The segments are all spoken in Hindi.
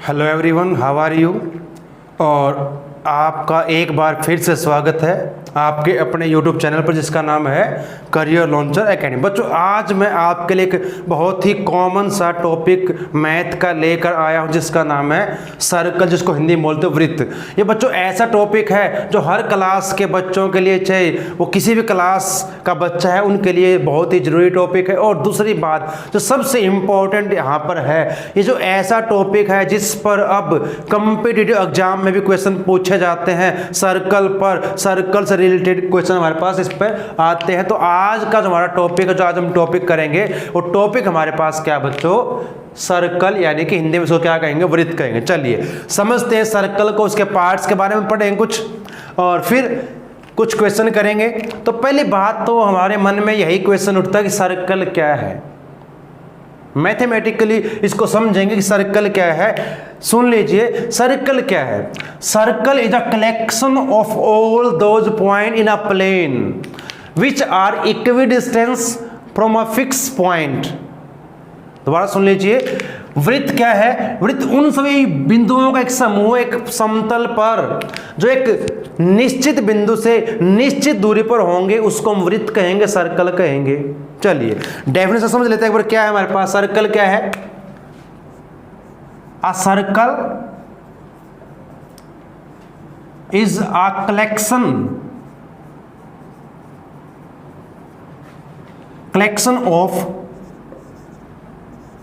Hello everyone, how are you. और आपका एक बार फिर से स्वागत है आपके अपने यूट्यूब चैनल पर जिसका नाम है करियर लॉन्चर एकेडमी। बच्चों, आज मैं आपके लिए एक बहुत ही कॉमन सा टॉपिक मैथ का लेकर आया हूं जिसका नाम है सर्कल, जिसको हिंदी में बोलते हैं वृत्त। ये बच्चों ऐसा टॉपिक है जो हर क्लास के बच्चों के लिए, चाहे वो किसी भी क्लास का बच्चा है, उनके लिए बहुत ही जरूरी टॉपिक है। और दूसरी बात जो सबसे इम्पोर्टेंट यहाँ पर है, ये जो ऐसा टॉपिक है जिस पर अब कॉम्पिटिटिव एग्जाम में भी क्वेश्चन पूछे जाते हैं। सर्कल पर, सर्कल से रिलेटेड क्वेश्चन हमारे पास इस पर आते हैं। तो आज का जो हमारा टॉपिक है, जो आज हम टॉपिक करेंगे, वो टॉपिक हमारे पास क्या बच्चों, सर्कल, यानी कि हिंदी में इसको क्या कहेंगे, वृत्त कहेंगे। चलिए समझते हैं सर्कल को, उसके पार्ट्स के बारे में पढ़ेंगे कुछ और फिर कुछ क्वेश्चन करेंगे। तो पहली बात तो हमारे मन में यही क्वेश्चन उठता है कि सर्कल क्या है। मैथमेटिकली इसको समझेंगे कि सर्कल क्या है। सुन लीजिए, सर्कल क्या है। Circle is a collection of all those point in a plane which are equidistance from a fix point. दोबारा सुन लीजिए, वृत्त क्या है। वृत्त उन सभी बिंदुओं का एक समूह एक समतल पर जो एक निश्चित बिंदु से निश्चित दूरी पर होंगे, उसको हम वृत्त कहेंगे, सर्कल कहेंगे। चलिए डेफिनेशन समझ लेते हैं एक बार। क्या है हमारे पास, सर्कल क्या है। A circle is a collection of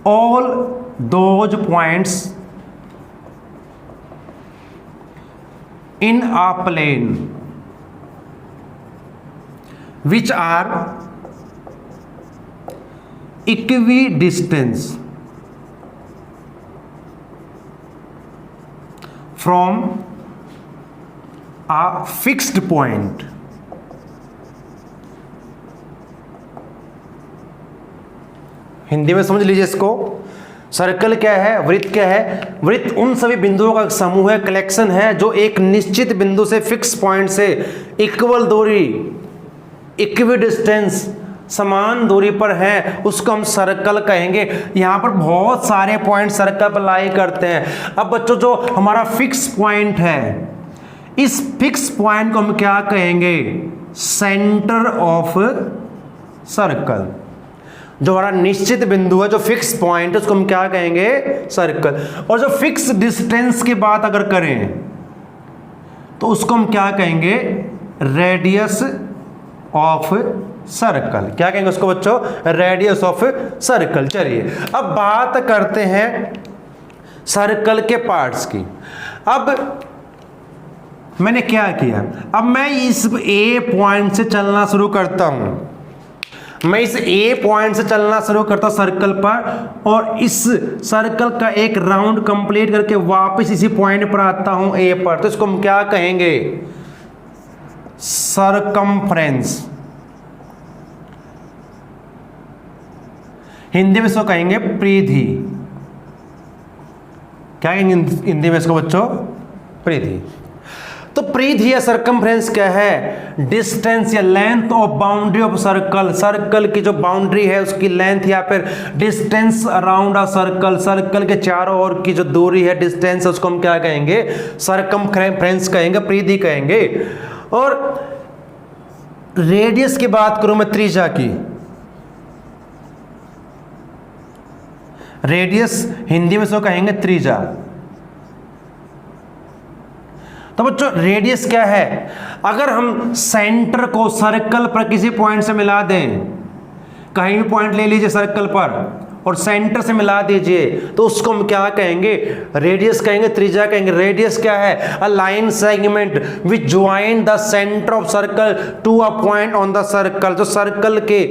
all those points in a plane which are equidistant from a fixed point। Hindi में समझ लीजिए इसको। सर्कल क्या है, वृत्त क्या है। वृत्त उन सभी बिंदुओं का समूह है, कलेक्शन है, जो एक निश्चित बिंदु से, फिक्स पॉइंट से इक्वल दूरी, इक्विडिस्टेंस, समान दूरी पर है, उसको हम सर्कल कहेंगे। यहां पर बहुत सारे पॉइंट सर्कल पर लाई करते हैं। अब बच्चों, जो हमारा फिक्स पॉइंट है, इस फिक्स पॉइंट को हम क्या कहेंगे, सेंटर ऑफ सर्कल। जो हमारा निश्चित बिंदु है, जो फिक्स पॉइंट है, उसको हम क्या कहेंगे, सर्कल। और जो फिक्स डिस्टेंस की बात अगर करें तो उसको हम क्या कहेंगे, रेडियस ऑफ सर्कल। क्या कहेंगे उसको बच्चों, रेडियस ऑफ सर्कल। चलिए अब बात करते हैं सर्कल के पार्ट्स की। अब मैंने क्या किया, अब मैं इस ए पॉइंट से चलना शुरू करता हूं। मैं इस ए पॉइंट से चलना शुरू करता सर्कल पर, और इस सर्कल का एक राउंड कंप्लीट करके वापस इसी पॉइंट पर आता हूं, ए पर। तो इसको हम क्या कहेंगे, सरकमफ्रेंस। हिंदी में इसको कहेंगे परिधि। क्या कहेंगे हिंदी में इसको बच्चों, परिधि। तो परिधि या सर्कमफ्रेंस क्या है, डिस्टेंस या length of boundary of circle. Circle की जो बाउंड्री है उसकी लेंथ या फिर distance around a circle. Circle के चारों ओर की जो दूरी है, डिस्टेंस, उसको हम क्या कहेंगे, सर्कमफ्रेंस कहेंगे, परिधि कहेंगे। और रेडियस की बात करूं मैं, त्रिज्या की, रेडियस हिंदी में इसको कहेंगे त्रिज्या। तो बच्चों रेडियस क्या है, अगर हम सेंटर को सर्कल पर किसी पॉइंट से मिला दें, कहीं भी पॉइंट ले लीजिए सर्कल पर और सेंटर से मिला दीजिए, तो उसको हम क्या कहेंगे, रेडियस कहेंगे, त्रिज्या कहेंगे। रेडियस क्या है, a line segment which join the centre of circle to a point on the circle. जो सर्कल के,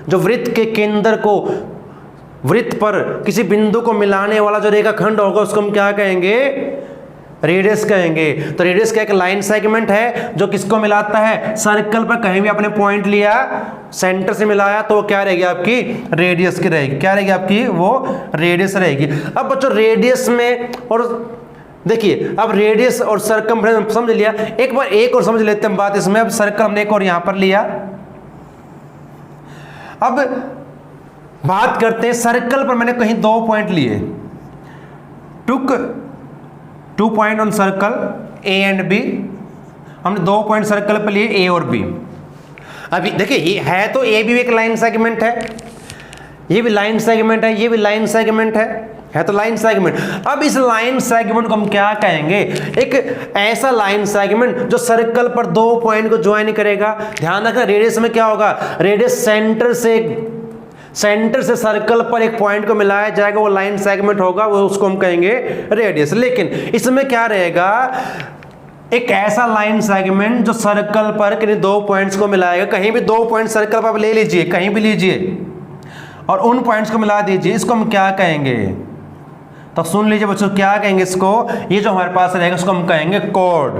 जो वृत्त के केंद्र को वृत्त पर किसी बिंदु को मिलाने वाला जो रेखाखंड होगा, उसको हम क्या कहेंगे, रेडियस कहेंगे। तो रेडियस क्या, एक लाइन सेगमेंट है जो किसको मिलाता है, सर्कल पर कहीं भी आपने पॉइंट लिया, सेंटर से मिलाया, तो क्या रहेगी आपकी, रेडियस की रहेगी। क्या रहेगी आपकी, वो रेडियस रहेगी। अब बच्चों रेडियस में, और देखिए अब रेडियस और सर्कमफ्रेंस समझ लिया, एक बार एक और समझ लेते हैं बात इसमें। अब सर्कल हमने एक और यहां पर लिया, अब बात करते हैं सर्कल पर मैंने कहीं 2 पॉइंट लिए, took 2 point on circle A and B, हमने 2 पॉइंट सर्कल पे लिए ए और बी। अभी देखिए ये है तो ए भी एक लाइन सेगमेंट है, ये भी लाइन सेगमेंट है, ये भी लाइन सेगमेंट है तो लाइन सेगमेंट। अब इस लाइन सेगमेंट को हम क्या कहेंगे, एक ऐसा लाइन सेगमेंट जो सर्कल पर 2 पॉइंट को ज्वाइन करेगा। ध्यान रखना रेडियस में क्या होगा, रेडियस सेंटर से सर्कल पर एक पॉइंट को मिलाया जाएगा, वो लाइन सेगमेंट होगा, वो उसको हम कहेंगे रेडियस। लेकिन इसमें क्या रहेगा, एक ऐसा लाइन सेगमेंट जो सर्कल पर किन्हीं 2 पॉइंट्स को मिलाएगा। कहीं भी 2 पॉइंट सर्कल पर आप ले लीजिए, कहीं भी लीजिए और उन पॉइंट्स को मिला दीजिए, इसको हम क्या कहेंगे, तो सुन लीजिए बच्चों क्या कहेंगे इसको, ये जो हमारे पास रहेगा उसको हम कहेंगे कोड।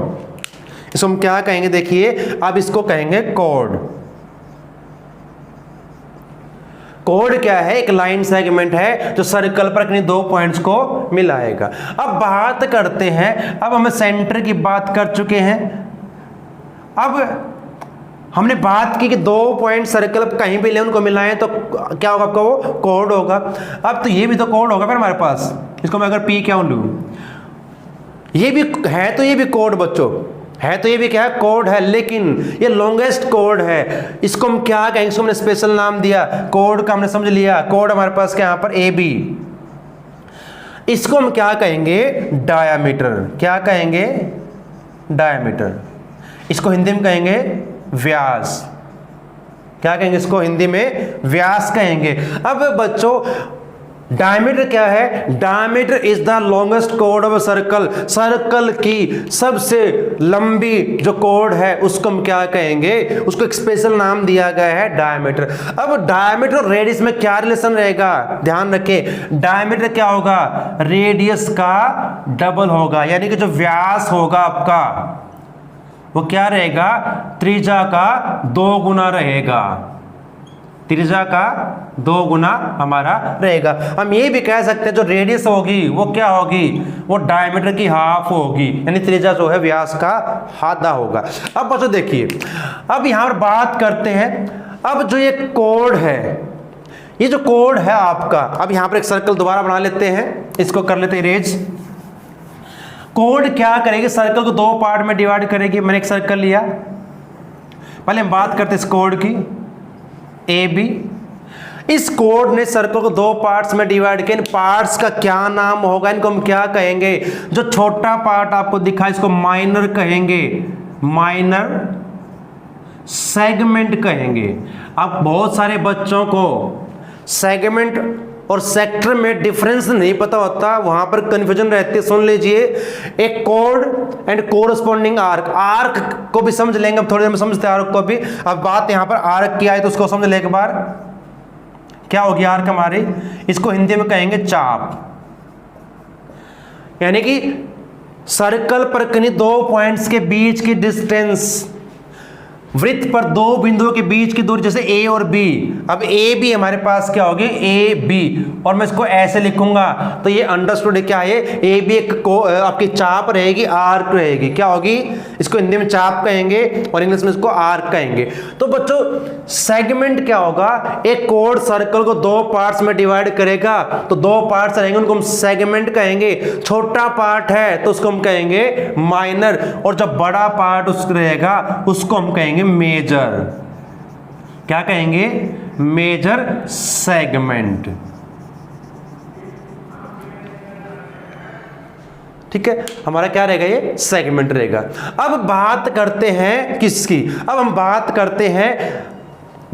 इसको हम क्या कहेंगे, देखिए अब इसको कहेंगे कोड। कोड क्या है, एक लाइन सेगमेंट है जो सर्कल पर किन्हीं 2 पॉइंट्स को मिलाएगा। अब बात करते हैं, अब हम सेंटर की बात कर चुके हैं, अब हमने बात की कि 2 पॉइंट सर्कल कहीं भी ले उनको मिलाएं तो क्या होगा आपका, वो कोड होगा। अब तो ये भी तो कोड होगा फिर हमारे पास, इसको मैं अगर पी क्यों लूं, ये भी है तो ये भी कोड बच्चों, है तो ये भी क्या है, कोड है, लेकिन ये लॉन्गेस्ट कोड है। इसको हम क्या कहेंगे, इसको हमने स्पेशल नाम दिया, कोड का हमने समझ लिया। कोड हमारे पास क्या यहाँ पर ए बी, इसको हम क्या कहेंगे, डायामीटर। क्या कहेंगे, डायामीटर। इसको हिंदी में कहेंगे व्यास। क्या कहेंगे इसको, हिंदी में व्यास कहेंगे। अब बच्चों डायमीटर क्या है, diameter is the longest code of a circle. Circle की सबसे लंबी जो कोड है उसको हम क्या कहेंगे, उसको एक स्पेशल नाम दिया गया है डायमीटर। अब डायमीटर और रेडियस में क्या रिलेशन रहेगा, ध्यान रखें, डायमीटर क्या होगा, रेडियस का डबल होगा, यानी कि जो व्यास होगा आपका वो क्या रहेगा, त्रिज्या का 2 गुना रहेगा, त्रिज्या का 2 गुना हमारा रहेगा। हम ये भी कह सकते हैं जो रेडियस होगी वो क्या होगी, वो डायमीटर की हाफ होगी, यानी त्रिज्या जो है व्यास का आधा होगा। अब बच्चों देखिए, अब यहां पर बात करते हैं, अब जो ये कोड है, ये जो कोड है आपका, अब यहां पर एक सर्कल दोबारा बना लेते हैं, इसको कर लेते हैं इरेज। कोड क्या करेगी, सर्कल को 2 पार्ट में डिवाइड करेगी। मैंने एक सर्कल लिया, पहले हम बात करते हैं इस कोड की, ए बी। इस कोड ने सर्कल को 2 पार्ट्स में डिवाइड किया। इन पार्ट्स का क्या नाम होगा, इनको हम क्या कहेंगे, जो छोटा पार्ट आपको दिखा इसको माइनर कहेंगे, माइनर सेगमेंट कहेंगे। अब बहुत सारे बच्चों को सेगमेंट और सेक्टर में डिफरेंस नहीं पता होता, वहां पर कंफ्यूजन रहती है। सुन लीजिए, एक code and corresponding arc, arc को भी समझ लेंगे अब थोड़ी देर में, समझते हैं आर्क को भी। अब बात यहां पर आर्क की आई तो उसको समझ ले एक बार, क्या होगी आर्क हमारी, इसको हिंदी में कहेंगे चाप। यानी कि सर्कल पर किन्हीं 2 पॉइंट्स के बीच की डिस्टेंस, वृत्त पर 2 बिंदुओं के बीच की दूरी, जैसे ए और बी। अब ए बी हमारे पास क्या होगी, ए बी, और मैं इसको ऐसे लिखूंगा तो ये अंडरस्टूड क्या है, ए बी एक आपकी चाप रहेगी, आर्क रहेगी। क्या होगी, इसको हिंदी में चाप कहेंगे और इंग्लिश में इसको आर्क कहेंगे। तो बच्चों सेगमेंट क्या होगा, एक कोड सर्कल को 2 पार्ट्स में डिवाइड करेगा, तो 2 पार्ट्स रहेंगे, उनको हम सेगमेंट कहेंगे। छोटा पार्ट है तो उसको हम कहेंगे माइनर, और जब बड़ा पार्ट उसका रहेगा उसको हम कहेंगे मेजर। क्या कहेंगे, मेजर सेगमेंट। ठीक है, हमारा क्या रहेगा, ये सेगमेंट रहेगा। अब बात करते हैं किसकी, अब हम बात करते हैं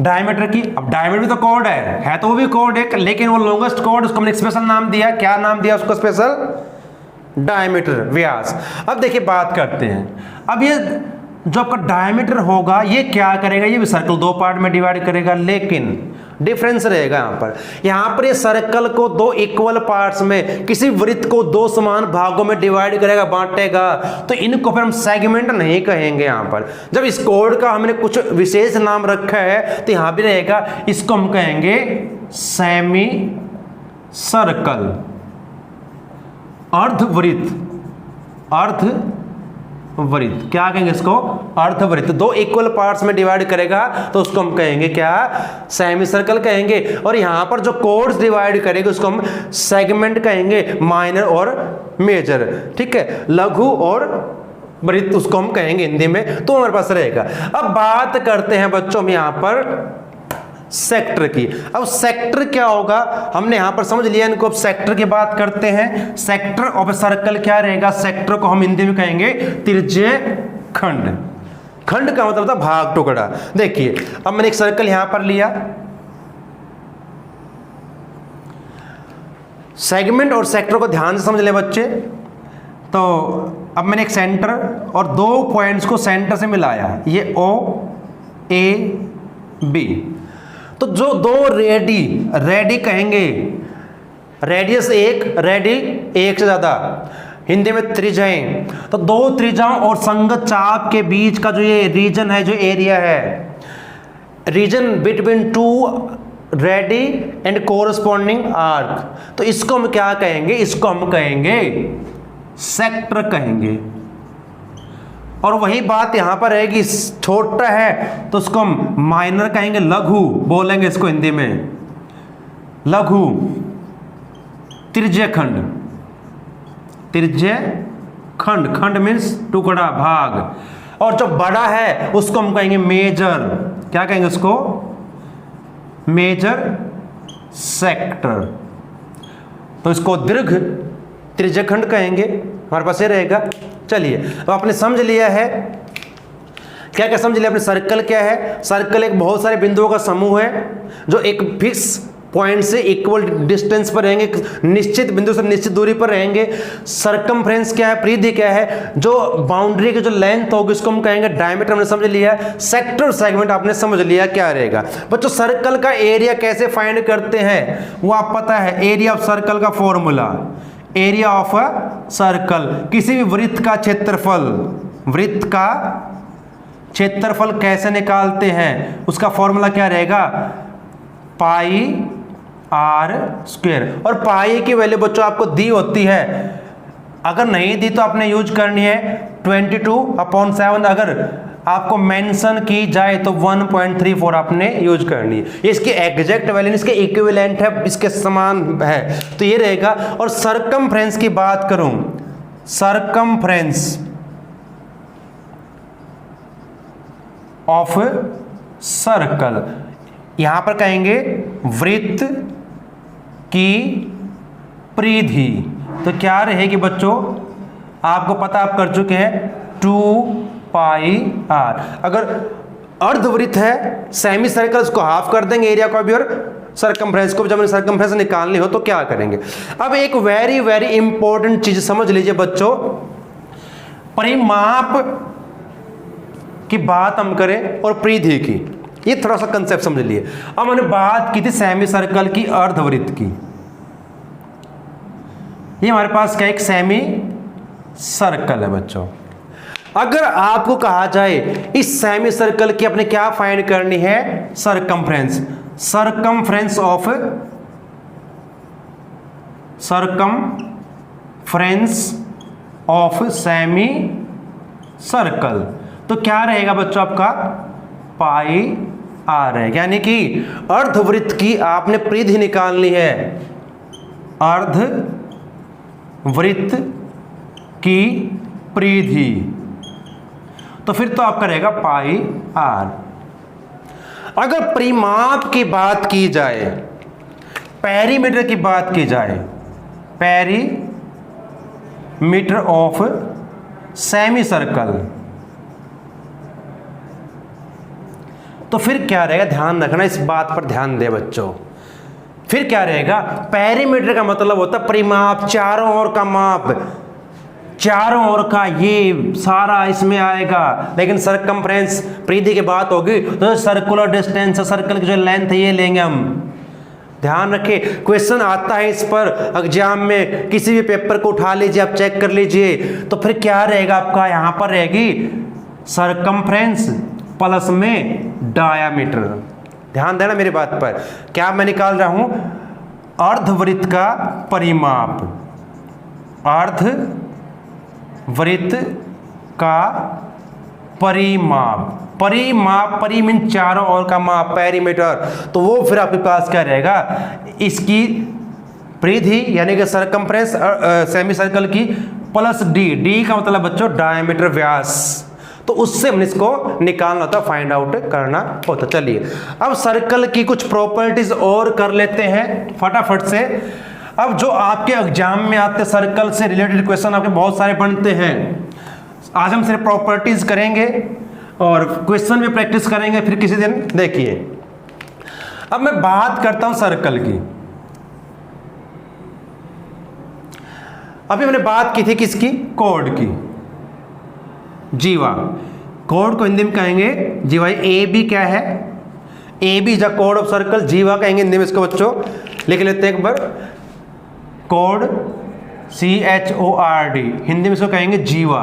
डायमीटर की। अब डायमीटर भी तो कोड है तो वो भी कोड है, लेकिन वो लॉन्गेस्ट कोड, उसको हमने स्पेशल नाम दिया। क्या नाम दिया उसको, स्पेशल डायमीटर, व्यास। अब देखिए बात करते हैं, अब ये जो आपका डायमीटर होगा ये क्या करेगा, ये भी सर्कल 2 पार्ट में डिवाइड करेगा, लेकिन डिफरेंस रहेगा यहाँ पर ये सर्कल को 2 इक्वल पार्ट्स में, किसी वृत्त को 2 समान भागों में डिवाइड करेगा, बांटेगा, तो इनको फिर हम सेगमेंट नहीं कहेंगे। यहाँ पर जब इस कोड का हमने कुछ विशेष नाम रखा है तो यहाँ भी रहेगा, इसको हम कहेंगे सेमी सर्कल, अर्धवृत्त, अर्धवृत्त। क्या कहेंगे इसको, अर्धवृत्त। 2 इक्वल पार्ट्स में डिवाइड करेगा तो उसको हम कहेंगे क्या, सेमी सर्कल कहेंगे। और यहां पर जो कोड्स डिवाइड करेंगे उसको हम सेगमेंट कहेंगे, माइनर और मेजर, ठीक है, लघु और वृत्त उसको हम कहेंगे हिंदी में, तो हमारे पास रहेगा। अब बात करते हैं बच्चों हम यहाँ पर सेक्टर की। अब सेक्टर क्या होगा, हमने यहां पर समझ लिया इनको। अब सेक्टर की बात करते हैं। सेक्टर ऑफ ए सर्कल क्या रहेगा, सेक्टर को हम हिंदी में कहेंगे त्रिज्यीय खंड। खंड का मतलब था भाग, टुकड़ा। देखिए अब मैंने एक सर्कल यहां पर लिया, सेगमेंट और सेक्टर को ध्यान से समझ ले बच्चे। तो अब मैंने एक सेंटर और दो पॉइंट्स को सेंटर से मिलाया, ये ओ ए बी। तो जो दो रेडी कहेंगे, रेडियस एक, रेडी एक से ज्यादा, हिंदी में त्रिज्याएं। तो दो त्रिज्याओं और संगत चाप के बीच का जो ये रीजन है, जो एरिया है, region between two ready and corresponding arc, तो इसको हम क्या कहेंगे, इसको हम कहेंगे सेक्टर कहेंगे। और वही बात यहां पर है कि छोटा है तो उसको हम माइनर कहेंगे, लघु बोलेंगे इसको हिंदी में, लघु त्रिज्यीय खंड। त्रिज्यीय खंड, खंड मीन्स टुकड़ा, भाग। और जो बड़ा है उसको हम कहेंगे मेजर। क्या कहेंगे उसको, मेजर सेक्टर। तो इसको दीर्घ त्रिज्यीय खंड कहेंगे, हमारे पास ये रहेगा। चलिए अब आपने समझ लिया है, क्या क्या समझ लिया आपने। सर्कल क्या है, सर्कल एक बहुत सारे बिंदुओं का समूह है जो एक फिक्स पॉइंट से इक्वल डिस्टेंस पर रहेंगे, निश्चित बिंदु से निश्चित दूरी पर रहेंगे। सरकमफ्रेंस क्या है, परिधि क्या है, जो बाउंड्री की जो लेंथ होगी उसको हम कहेंगे डायमीटर, हमने समझ लिया। सेक्टर सेगमेंट आपने समझ लिया क्या रहेगा। बच्चों सर्कल का एरिया कैसे फाइंड करते हैं वो आप पता है, एरिया ऑफ सर्कल का formula, area of a circle. किसी भी वृत्त का क्षेत्रफल, वृत्त का क्षेत्रफल कैसे निकालते हैं, उसका फॉर्मूला क्या रहेगा, पाई आर स्क्वायर। और पाई की वैल्यू बच्चों आपको दी होती है, अगर नहीं दी तो आपने यूज करनी है 22/7, अगर आपको मेंशन की जाए तो 1.34 आपने यूज करनी है। इसकी एग्जैक्ट वैल्यू इसके इक्विवेलेंट है, इसके समान है, तो ये रहेगा। और सरकमफ्रेंस की बात करूं, सरकमफ्रेंस ऑफ सर्कल, यहां पर कहेंगे वृत्त की परिधि। तो क्या रहेगी बच्चों, आपको पता, आप कर चुके हैं 2πr। अगर अर्धवृत्त है, सेमी सर्कल, उसको हाफ कर देंगे एरिया को भी, और सरकमफ्रेंस को, जब हमें सरकमफ्रेंस निकालनी हो तो क्या करेंगे। अब एक वेरी वेरी इंपॉर्टेंट चीज समझ लीजिए बच्चों, परिमाप की बात हम करें और परिधि की, ये थोड़ा सा कंसेप्ट समझ लिए। अब मैंने बात की थी सेमी सर्कल की, अर्धवृत्त की। ये हमारे पास क्या, एक सेमी सर्कल है बच्चों। अगर आपको कहा जाए इस सेमी सर्कल की अपने क्या फाइंड करनी है, circumference, circumference of, circumference of semi circle, तो क्या रहेगा बच्चों आपका, पाई आर है। यानी कि अर्धवृत्त की आपने परिधि निकालनी है, अर्धवृत्त की परिधि, तो फिर तो आपका रहेगा पाई आर। अगर परिमाप की बात की जाए, पेरीमीटर की बात की जाए, पेरीमीटर ऑफ सेमी सर्कल, तो फिर क्या रहेगा, ध्यान रखना, इस बात पर ध्यान दे बच्चों। फिर क्या रहेगा, पेरीमीटर का मतलब होता है परिमाप, चारों ओर का माप, चारों ओर का, ये सारा इसमें आएगा। लेकिन सरकमफ्रेंस परिधि की बात होगी तो सर्कुलर डिस्टेंस, सर्कल की जो लेंथ है ये लेंगे हम। ध्यान रखें, क्वेश्चन आता है इस पर एग्जाम में, किसी भी पेपर को उठा लीजिए, आप चेक कर लीजिए। तो फिर क्या रहेगा आपका, यहां पर रहेगी सरकमफ्रेंस प्लस में डायामीटर। ध्यान देना मेरी बात पर, क्या मैं निकाल रहा हूं, अर्धवृत्त का परिमाप, अर्धवृत्त का परिमाप, परिमाप, परि मीन चारों ओर का माप, पेरीमीटर, तो वो फिर आपके पास क्या रहेगा, इसकी परिधि यानी कि सरकमफ्रेंस सेमी सर्कल की प्लस डी, डी का मतलब बच्चों डायमीटर व्यास, तो उससे हमने इसको निकालना होता, फाइंड आउट करना होता। चलिए अब सर्कल की कुछ प्रॉपर्टीज और कर लेते हैं फटाफट से। अब जो आपके एग्जाम में आते सर्कल से रिलेटेड क्वेश्चन आपके बहुत सारे बनते हैं, आज हम सिर्फ प्रॉपर्टीज करेंगे और क्वेश्चन में प्रैक्टिस करेंगे फिर किसी दिन। देखिए अब मैं बात करता हूं सर्कल की। अभी मैंने बात की थी किसकी, कोड की, जीवा। कोड को हिंदी में कहेंगे जीवा। ए बी क्या है, ए बी इज अ कोड ऑफ सर्कल। जीवा कहेंगे हिंदी में इसको बच्चों, लिख लेते हैं एक बार, कोड CHORD, हिंदी में इसको कहेंगे जीवा।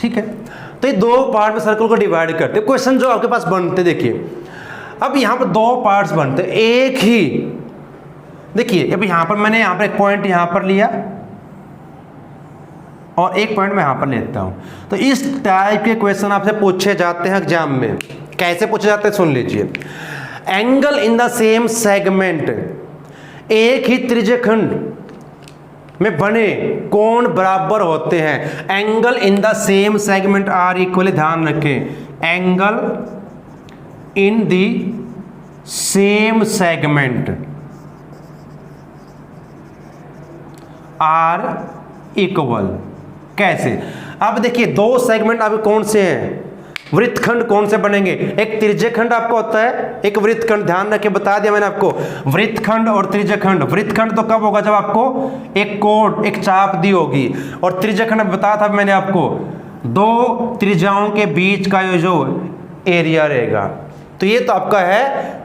ठीक है, तो ये दो पार्ट में सर्कल को डिवाइड करते हैं। क्वेश्चन जो आपके पास बनते, देखिए अब यहां पर दो पार्ट्स बनते, एक ही, देखिए अब यहां पर मैंने यहां पर एक पॉइंट यहां पर लिया और एक पॉइंट मैं यहां पर लेता हूं। तो इस टाइप के क्वेश्चन आपसे पूछे जाते हैं एग्जाम में। कैसे पूछे जाते हैं सुन लीजिए। Angle in the same segment, एक ही त्रिज्यखंड में बने कोण बराबर होते हैं। Angle in the same segment are equal, ध्यान रखें, angle in the same segment are equal. कैसे, अब देखिए दो सेगमेंट अब कौन से हैं, वृत्तखंड कौन से बनेंगे, एक त्रिज्यखंड आपको होता है, एक वृत्तखंड। ध्यान रखिए, बता दिया मैंने आपको, वृत्तखंड और त्रिज्यखंड। वृत्तखंड तो कब होगा, जब आपको एक कोड, एक चाप दी होगी, और त्रिज्यखंड बताया था मैंने आपको, दो त्रिज्याओं के बीच का ये जो एरिया रहेगा। तो ये तो आपका है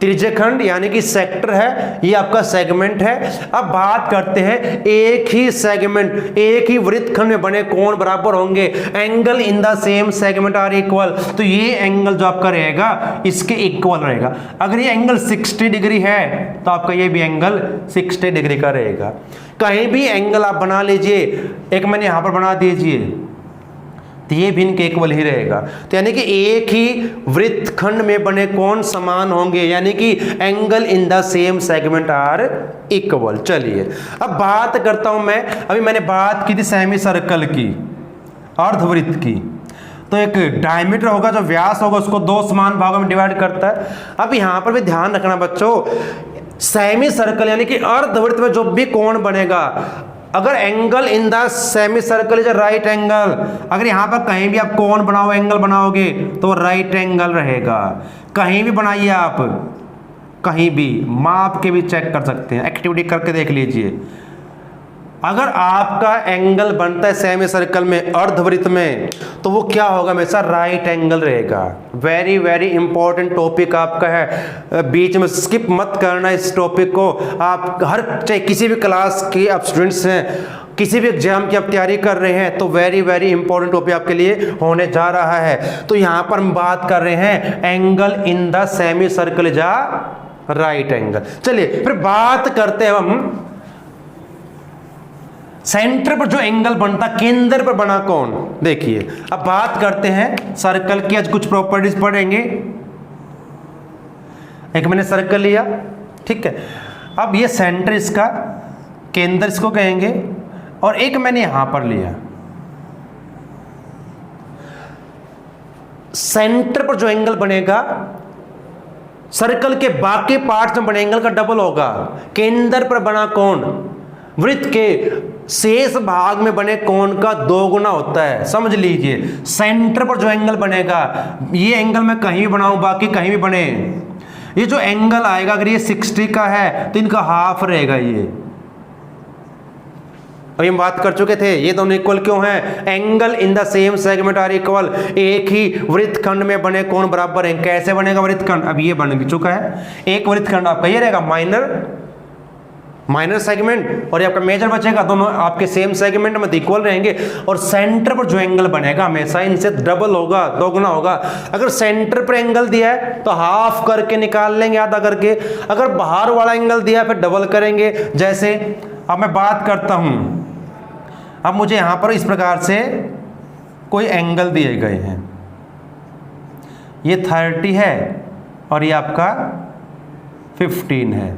त्रिज्यखंड यानी कि सेक्टर है, ये आपका सेगमेंट है। अब बात करते हैं एक ही सेगमेंट, एक ही वृत्तखंड में बने कोण बराबर होंगे। Angle in the same segment are equal, तो ये एंगल जो आपका रहेगा इसके इक्वल रहेगा। अगर ये एंगल 60 डिग्री है तो आपका ये भी एंगल 60 डिग्री का रहेगा। कहीं भी एंगल आप बना लीजिए, एक मैंने यहां पर बना दीजिए, तो ये भी इनके इक्वल ही रहेगा। तो यानी कि एक ही वृत्तखंड में बने कोण समान होंगे, यानी कि angle in the same segment are equal. चलिए अब बात करता हूं मैं, अभी मैंने बात की थी सेमी सर्कल की, अर्धवृत्त की। तो एक डायमीटर होगा, जो व्यास होगा उसको दो समान भागों में डिवाइड करता है। अब यहां पर भी ध्यान रखना बच्चों, सेमी सर्कल यानी कि अर्धवृत्त में जो भी कोण बनेगा, अगर angle in the semi circle is right angle, अगर यहां पर कहीं भी आप कोण बनाओ, एंगल बनाओगे तो राइट एंगल रहेगा। कहीं भी बनाइए आप, कहीं भी माप के भी चेक कर सकते हैं, एक्टिविटी करके देख लीजिए। अगर आपका एंगल बनता है सेमी सर्कल में, अर्धवृत्त में, तो वो क्या होगा, हमेशा राइट एंगल रहेगा। वेरी वेरी इंपॉर्टेंट टॉपिक आपका है, बीच में स्किप मत करना इस टॉपिक को। आप हर, चाहे किसी भी क्लास के आप स्टूडेंट्स हैं, किसी भी एग्जाम की आप तैयारी कर रहे हैं, तो वेरी वेरी इंपॉर्टेंट टॉपिक आपके लिए होने जा रहा है। तो यहां पर हम बात कर रहे हैं angle in the semi circle जा राइट एंगल। चलिए फिर बात करते हैं हम सेंटर पर जो एंगल बनता, केंद्र पर बना कोण। देखिए अब बात करते हैं सर्कल की, आज कुछ प्रॉपर्टीज पढ़ेंगे। एक मैंने सर्कल लिया, ठीक है, अब ये सेंटर इसका, केंद्र इसको कहेंगे, और एक मैंने यहां पर लिया। सेंटर पर जो एंगल बनेगा सर्कल के बाकी पार्ट्स में बने एंगल का डबल होगा। केंद्र पर बना कोण वृत्त के शेष भाग में बने कोण का दोगुना होता है, समझ लीजिए। सेंटर पर जो एंगल बनेगा, ये एंगल मैं कहीं भी बनाऊं, बाकी कहीं भी बने, ये जो एंगल आएगा, अगर ये 60 का है तो इनका हाफ रहेगा। ये अभी हम बात कर चुके थे, ये दोनों इक्वल क्यों हैं, angle in the same segment are equal, एक ही वृत्तखंड में बने कोण बराबर हैं। कैसे बनेगा वृत्तखंड, अब ये बन चुका है, एक वृत्तखंड आपका ये रहेगा माइनर सेगमेंट, और ये आपका मेजर बचेगा, दोनों आपके सेम सेगमेंट में इक्वल रहेंगे। और सेंटर पर जो एंगल बनेगा हमेशा इनसे डबल होगा, दोगुना होगा। अगर सेंटर पर एंगल दिया है तो हाफ करके निकाल लेंगे, आधा करके। अगर बाहर वाला एंगल दिया है फिर डबल करेंगे। जैसे अब मैं बात करता हूं, अब मुझे यहां पर इस प्रकार से कोई एंगल दिए गए हैं, ये 30 है और ये आपका 15 है।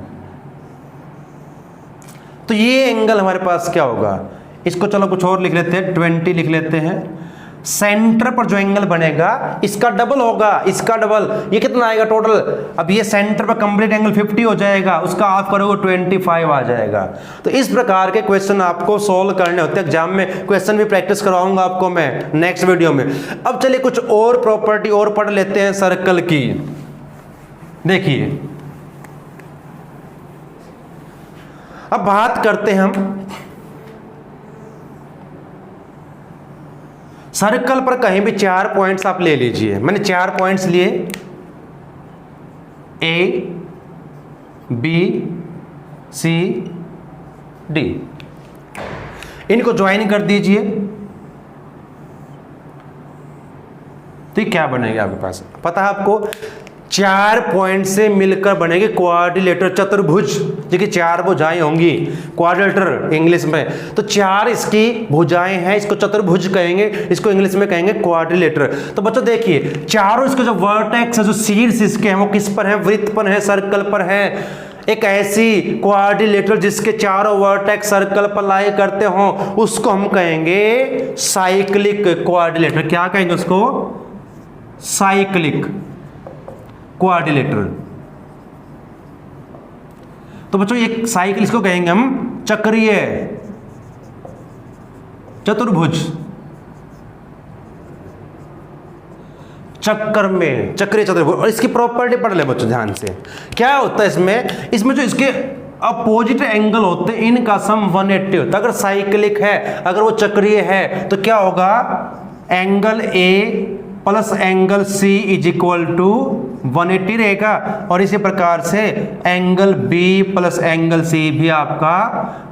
तो ये एंगल हमारे पास क्या होगा, इसको चलो कुछ और लिख लेते हैं, 20 लिख लेते हैं। सेंटर पर जो एंगल बनेगा इसका डबल होगा, इसका डबल, ये कितना आएगा टोटल। अब ये सेंटर पर कंप्लीट एंगल 50 हो जाएगा, उसका आप करोगे 25 आ जाएगा। तो इस प्रकार के क्वेश्चन आपको सोल्व करने होते हैं एग्जाम में। क्वेश्चन भी प्रैक्टिस करवाऊंगा आपको मैं नेक्स्ट वीडियो में। अब चलिए कुछ और प्रॉपर्टी और पढ़ लेते हैं सर्कल की। देखिए अब बात करते हैं हम सर्कल पर कहीं भी 4 पॉइंट्स आप ले लीजिए। मैंने 4 पॉइंट्स लिए, ए बी सी डी, इनको ज्वाइन कर दीजिए। तो ये क्या बनेगा आपके पास, पता है आपको, 4 पॉइंट से मिलकर बनेगी क्वाड्रिलेटरल, चतुर्भुज। देखिए 4 भुजाएं होंगी, क्वाड्रिलेटरल इंग्लिश में। तो 4 इसकी भुजाएं हैं, इसको चतुर्भुज कहेंगे, इसको इंग्लिश में कहेंगे क्वाड्रिलेटरल। तो बच्चों देखिए चारों इसके जो वर्टेक्स है, जो शीर्ष इसके हैं, वो किस पर है, वृत्त पर है, सर्कल पर है। एक ऐसी क्वाड्रिलेटरल जिसके चारों वर्टेक्स सर्कल पर लाई करते हो उसको हम कहेंगे साइक्लिक क्वाड्रिलेटरल। क्या कहेंगे उसको, साइक्लिक क्वाड्रिलेटरल। तो बच्चों एक साइकिल इसको कहेंगे हम चक्रीय चतुर्भुज, चक्कर में चक्रीय चतुर्भुज। और इसकी प्रॉपर्टी पढ़ ले बच्चों ध्यान से, क्या होता है इसमें जो इसके अपोजिट एंगल होते हैं इनका सम 180 होता है। अगर साइक्लिक है, अगर वो चक्रीय है तो क्या होगा, angle A plus angle C is equal to 180 रहेगा। और इसी प्रकार से angle B plus angle C भी आपका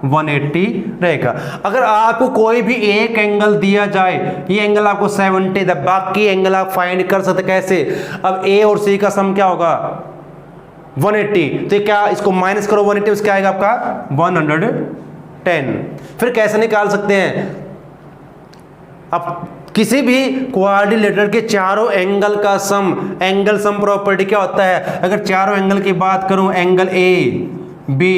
180 रहेगा। अगर आपको कोई भी एक एंगल दिया जाए, ये एंगल आपको 70 है, बाकी एंगल आप फाइंड कर सकते कैसे। अब ए और सी का सम क्या होगा 180, तो क्या इसको माइनस करो 180, उसका आएगा आपका 110। फिर कैसे निकाल सकते हैं, अब किसी भी क्वाड्रिलेटरल के चारों एंगल का सम, एंगल सम प्रॉपर्टी क्या होता है, अगर चारों एंगल की बात करूं, एंगल ए बी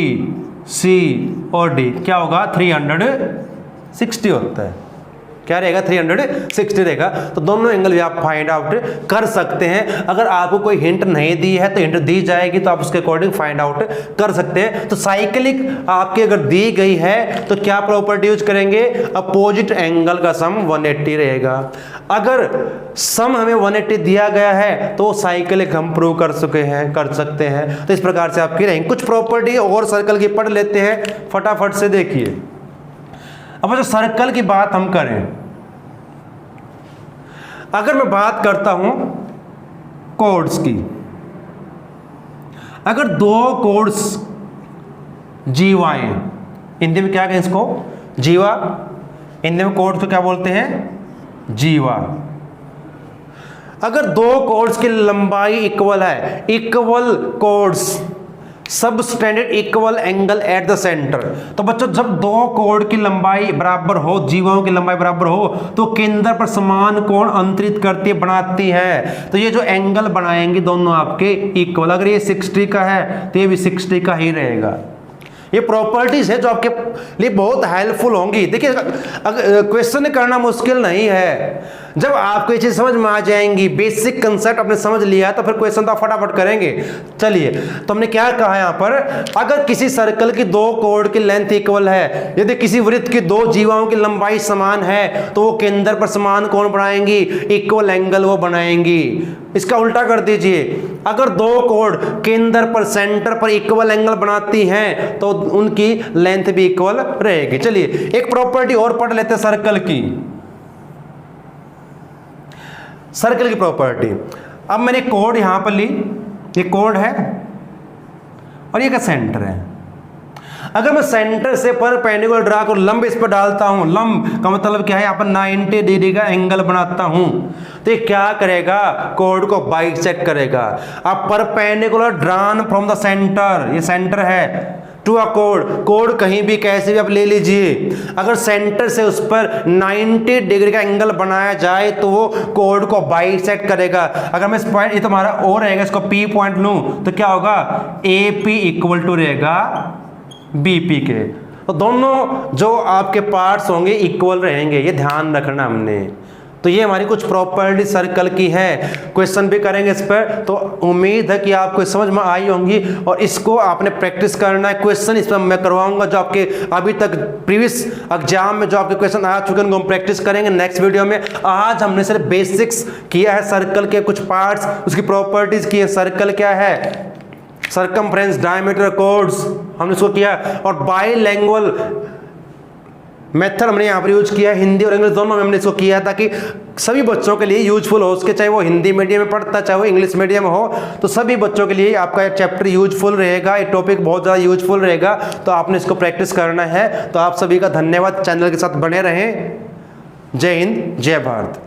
सी और डी क्या होगा 360 होता है। क्या रहेगा 360 रहेगा। तो दोनों एंगल भी आप फाइंड आउट कर सकते हैं। अगर आपको कोई हिंट नहीं दी है तो हिंट दी जाएगी, तो आप उसके अकॉर्डिंग फाइंड आउट कर सकते हैं। तो साइक्लिक आपकी अगर दी गई है तो क्या प्रॉपर्टी यूज करेंगे, अपोजिट एंगल का सम 180 रहेगा। अगर सम हमें 180 दिया गया है तो साइक्लिक हम प्रूव कर सकते हैं। तो इस प्रकार से आपकी रहेंगे। कुछ प्रॉपर्टी और सर्कल की पढ़ लेते हैं फटाफट से। देखिए अब जो सर्कल की बात हम करें, अगर मैं बात करता हूं कोड्स की, अगर 2 कोड्स जीवाएं, हिंदी में क्या कहें इसको, जीवा, हिंदी में कोड्स को क्या बोलते हैं, जीवा। अगर 2 कोड्स की लंबाई इक्वल है, equal codes subtended equal angle at the centre. तो बच्चों जब 2 कोण की लंबाई बराबर हो, जीवाओं की लंबाई बराबर हो, तो केंद्र पर समान कोण अंतरित करती बनाती है। तो ये जो एंगल बनाएंगे दोनों आपके इक्वल। अगर ये 60 का है तो ये भी 60 का ही रहेगा। ये प्रॉपर्टीज है जो आपके लिए बहुत हेल्पफुल होंगी। देखिए क्वेश्चन करना मुश्किल नहीं है, जब आपको ये चीज समझ में आ जाएंगी, बेसिक कंसेप्ट आपने समझ लिया तो फिर क्वेश्चन तो फटाफट करेंगे। चलिए तो हमने क्या कहा यहाँ पर, अगर किसी सर्कल की 2 कोण की लेंथ इक्वल है, यदि किसी वृत्त की 2 जीवाओं की लंबाई समान है तो वो केंद्र पर समान कोण बनाएंगी, इक्वल एंगल वो बनाएंगी। इसका उल्टा कर दीजिए, अगर 2 कोण केंद्र पर सेंटर पर इक्वल एंगल बनाती हैं तो उनकी लेंथ भी इक्वल रहेगी। चलिए एक प्रॉपर्टी और पढ़ लेते हैं सर्कल की, सर्कल की प्रॉपर्टी। अब मैंने कोड यहां पर ली, ये कोड है और ये का सेंटर है। अगर मैं सेंटर से परपेंडिकुलर ड्रा कर लंब इस पर डालता हूं, लंब का मतलब क्या है, यहाँ पर 90 डिग्री का एंगल बनाता हूं, तो ये क्या करेगा, कोड को बाइसेक्ट करेगा। अब perpendicular drawn from the centre, ये सेंटर है, टू अ कोड, कोड कहीं भी कैसे भी आप ले लीजिए, अगर सेंटर से उस पर 90 डिग्री का एंगल बनाया जाए तो वो कोड को बाइसेक्ट करेगा। अगर मैं इस पॉइंट, ये तो हमारा ओ रहेगा, इसको पी पॉइंट लूं तो क्या होगा, ए पी इक्वल टू रहेगा बी पी के। तो दोनों जो आपके पार्ट्स होंगे इक्वल रहेंगे, ये ध्यान रखना हमने। तो ये हमारी कुछ प्रॉपर्टी सर्कल की है, क्वेश्चन भी करेंगे इस पर, तो उम्मीद है कि आपको समझ में आई होंगी और इसको आपने प्रैक्टिस करना है। क्वेश्चन इस पर मैं करवाऊंगा, जो आपके अभी तक प्रीवियस एग्जाम में जो आपके क्वेश्चन आ चुके हैं उनको हम प्रैक्टिस करेंगे नेक्स्ट वीडियो में। आज हमने सिर्फ बेसिक्स किया है, सर्कल के कुछ पार्ट्स, उसकी प्रॉपर्टीज की है। सर्कल क्या है, सर्कमफ्रेंस, डायमीटर, कोड्स हमने इसको किया, और बाइलैंग्युअल मेथड हमने यहाँ पर यूज किया, हिंदी और इंग्लिश दोनों में हमने इसको किया ताकि सभी बच्चों के लिए यूजफुल हो उसके, चाहे वो हिंदी मीडियम में पढ़ता चाहे वो इंग्लिश मीडियम हो, तो सभी बच्चों के लिए आपका चैप्टर यूजफुल रहेगा, ये टॉपिक बहुत ज़्यादा यूजफुल रहेगा। तो आपने इसको प्रैक्टिस करना है। तो आप सभी का धन्यवाद, चैनल के साथ बने रहें। जय हिंद, जय भारत।